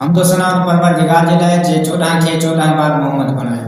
حمد و ثنا ان پروردگار جے لائے جے 14 کے 14 بار محمد بنایا.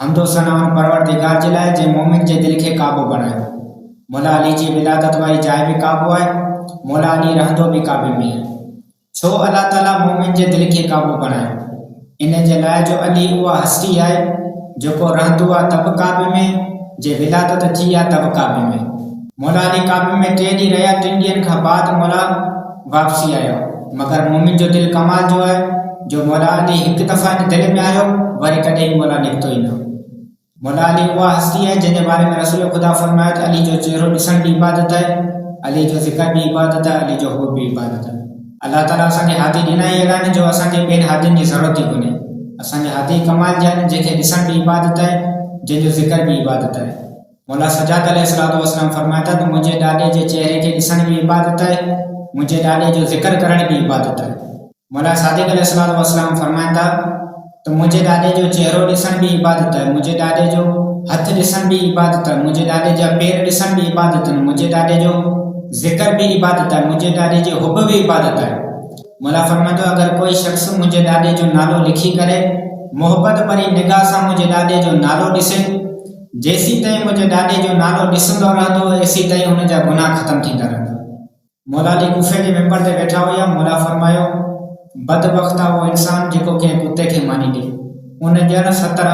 حمد و ثنا ان پروردگار جے لائے جے مومن جے دل کے قابو بنایا. مولا علی جی ولادت والی جائے بھی قابو ہے. مولا علی رہندو بھی کعبے میں ہے. چھو اللہ تعالیٰ مومن جے دل کے قابو بنایا. ان جے لائے جو علی وہ ہستی ہے جو کو رہندو ہے تب کعبے میں جے ولادت تھی ہے تب کعبے میں. مولا علی کعبے میں 3 ڈی رہیا. 3 ڈیئن کا بعد مولا واپسی آیا. مگر مومن جو دل کمال جو ہے جو مولا علی ایک دفعہ دل میں آیا وری کدی مولا نکتو ہی نہ. مولا علی وہ ہستی ہے جن کے بارے میں رسول خدا فرمایا کہ علی جو چہرو ڈسن بھی عبادت ہے, علی جو ذکر بھی عبادت ہے, علی جو حب بھی عبادت ہے. اللہ تعالیٰ اساں کے ہاتھی ڈنا ہی اعلان جو اساں کے بین ہاتھین کی ضرورت ہی کونے. اساں کے ہاتھی کمال جان جن کے ڈسن بھی عبادت ہے, جن جو ذکر بھی عبادت ہے. مولا سجاد علیہ السلام فرمایا تھا تو مجھے ڈاڈے جو چہرے کے ڈسن بھی عبادت ہے, مجھے ڈاڈے جو ذکر کرنے بھی عبادت ہے. مولا صادق علیہ السلام فرمایا تھا تو مجھے ڈاڈے جو چہرو ڈسن بھی عبادت ہے, مجھے ڈاڈے جو ہتھ ڈسن بھی عبادت ہے, مجھے ڈاڈے جو پیر ڈسن بھی عبادت ہے, مجھے ڈاڈے جو ذکر بھی عبادت ہے, مجھے ڈاڈے جو حب بھی عبادت ہے. مولا فرمایا تو اگر کوئی شخص مجھے ڈاڈے جو نالو لکھی کرے محبت بری نگاہ سے مجھے ڈاڈے جو نالو ڈسے, جیسی تائیں مجھے ڈاڈے جو نالو ڈسندو رہندو ایسی تائیں ان جا گناہ ختم تھیندا رہندا. مولا علی کوفے کے ممبر تے بیٹھا ہویا. مولا فرمایا بدبخت وہ انسان جکو کہ کتے کے مانی ڈے. ان جن 70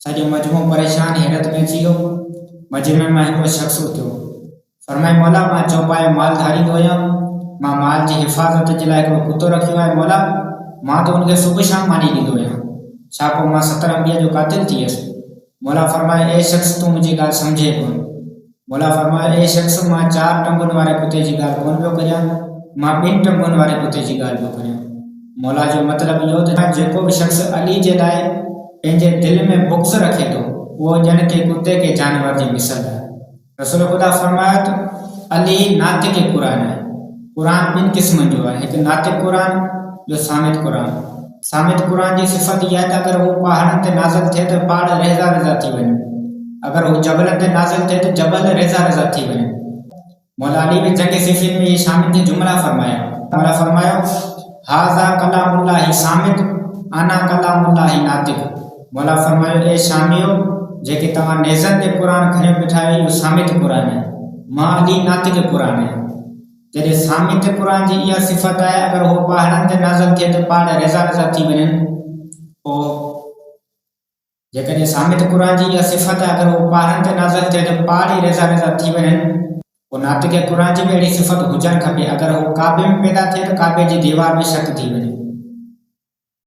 سجو مجموع پریشان حیرت میں تھی ہو. مجمع میں ہیکو شخص تھو. فرمائے مولا ماں چوپائے مال دھاری ہویا, ماں مال کی حفاظت جے لائے ہیکو کتو رکھیو ہے. مولا ماں تو ان کے صبح شام مانی ڈیندو ہویا. چھاپو ماں 70 انبیاء جو قاتل تھی اس. مولا فرمائے اے شخص تو مجھے گال سمجھے کون. مولا فرمائے اے شخص ماں 4 ٹنگن والے کتے جی گال کون پہ کریا, ماں 2 ٹنگن والے کتے جی گال پہ کریا. مولا جو مطلب یہ تھا جیکو بھی شخص علی جے لائے پنجے دل میں بغض رکھے تو وہ جن کے کتے کے جانور جی مثال ہے. رسول خدا فرمایا تو علی ناطق قرآن ہے. قرآن 2 قسم جو ہے, ایک ناطق قرآن جو سامت قرآن. سامت قرآن کی صفت یہ ہے اگر وہ پہاڑن تے نازل تھے تو پہاڑ ریزا ریزا تھی ونے, اگر وہ جبلن تے نازل تھے تو جبل ریزا ریزا تھی ونے. مولا علی بھی جنگ صفین میں یہ شامل کے جملہ فرمایا. مولا فرمایا ہاذا کلام اللہ سامت انا کلام اللہ ناطق. مولا فرمایا اے شامیو جے کہ تمہاں نیزن تے قرآن کھنے بٹھائے یہ سامت قرآن ہے, ماں علی ناطق قرآن ہے. جڏهن سامت قرآن جي اها صفت ہے اگر وہ پہاڑن تے نازل تھے تو پہاڑ ریزا ریزا تھی ونن. جيڪڏهن سامت قرآن جي اها صفت ہے اگر وہ پہاڑن تے نازل تھے تو پہاڑ ریزا ریزا تھی ونن. وہ ناطق قرآن جي بھی اهڙي صفت هجڻ کپي. اگر وہ کعبے میں پیدا تھے تو کعبے جي دیوار میں شک تھی ونے.